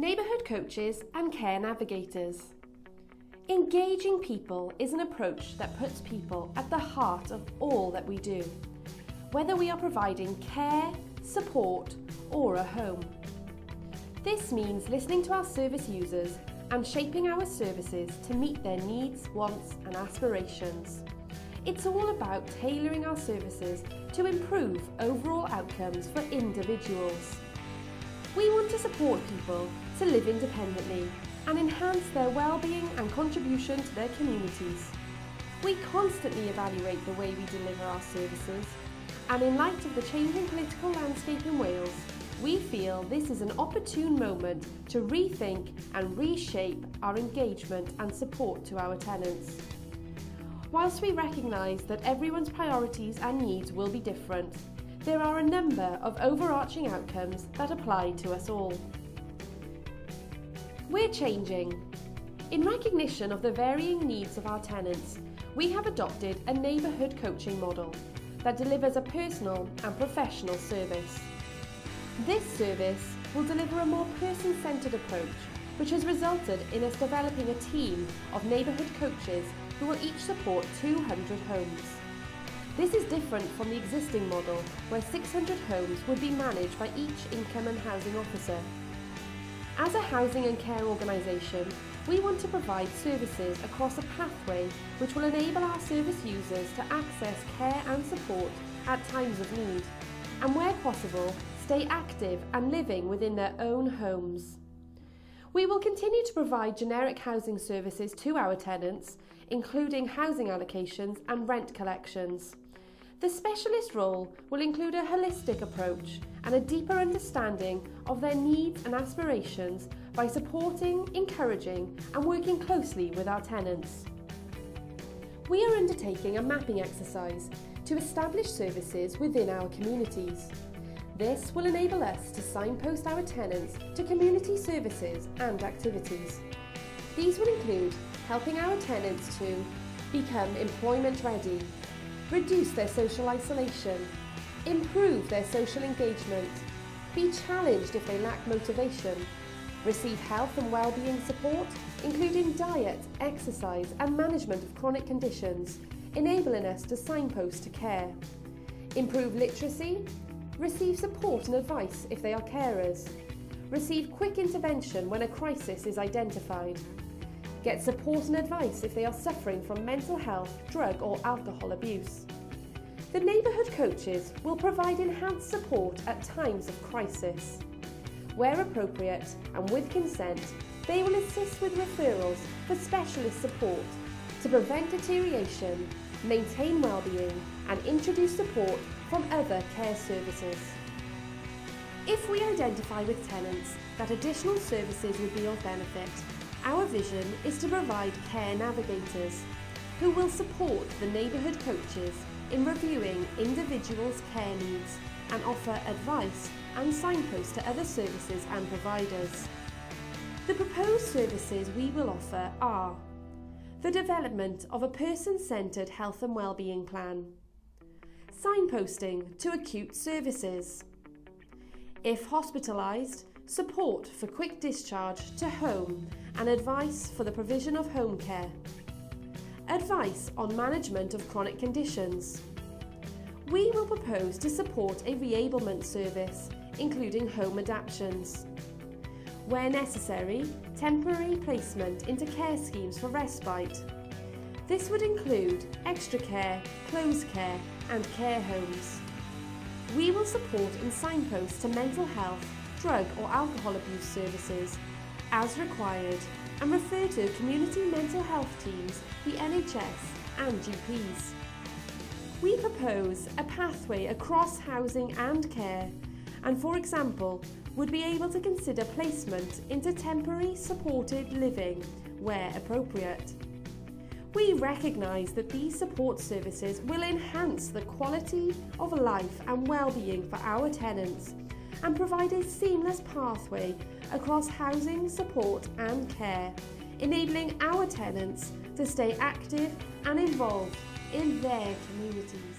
Neighbourhood coaches and care navigators. Engaging people is an approach that puts people at the heart of all that we do, whether we are providing care, support, or a home. This means listening to our service users and shaping our services to meet their needs, wants, and aspirations. It's all about tailoring our services to improve overall outcomes for individuals. We want to support people to live independently and enhance their well-being and contribution to their communities. We constantly evaluate the way we deliver our services, and in light of the changing political landscape in Wales, we feel this is an opportune moment to rethink and reshape our engagement and support to our tenants. Whilst we recognise that everyone's priorities and needs will be different, there are a number of overarching outcomes that apply to us all. We're changing. In recognition of the varying needs of our tenants, we have adopted a neighbourhood coaching model that delivers a personal and professional service. This service will deliver a more person-centred approach, which has resulted in us developing a team of neighbourhood coaches who will each support 200 homes. This is different from the existing model, where 600 homes would be managed by each income and housing officer. As a housing and care organisation, we want to provide services across a pathway which will enable our service users to access care and support at times of need, and where possible, stay active and living within their own homes. We will continue to provide generic housing services to our tenants, including housing allocations and rent collections. The specialist role will include a holistic approach and a deeper understanding of their needs and aspirations by supporting, encouraging, and working closely with our tenants. We are undertaking a mapping exercise to establish services within our communities. This will enable us to signpost our tenants to community services and activities. These will include helping our tenants to become employment ready, reduce their social isolation, improve their social engagement, be challenged if they lack motivation, receive health and well-being support, including diet, exercise and management of chronic conditions, enabling us to signpost to care, improve literacy, receive support and advice if they are carers, receive quick intervention when a crisis is identified, get support and advice if they are suffering from mental health, drug or alcohol abuse. The neighbourhood coaches will provide enhanced support at times of crisis. Where appropriate and with consent, they will assist with referrals for specialist support to prevent deterioration, maintain well-being and introduce support from other care services. If we identify with tenants that additional services would be of benefit, our vision is to provide care navigators who will support the neighbourhood coaches in reviewing individuals' care needs and offer advice and signpost to other services and providers. The proposed services we will offer are the development of a person-centred health and wellbeing plan, signposting to acute services, if hospitalised, support for quick discharge to home and advice for the provision of home care, advice on management of chronic conditions. We will propose to support a reablement service, including home adaptations. Where necessary, temporary placement into care schemes for respite. This would include extra care, closed care and care homes. We will support and signpost to mental health, drug or alcohol abuse services as required and refer to community mental health teams, the NHS and GPs. We propose a pathway across housing and care and, for example, would be able to consider placement into temporary supported living where appropriate. We recognise that these support services will enhance the quality of life and well-being for our tenants and provide a seamless pathway across housing, support and care, enabling our tenants to stay active and involved in their communities.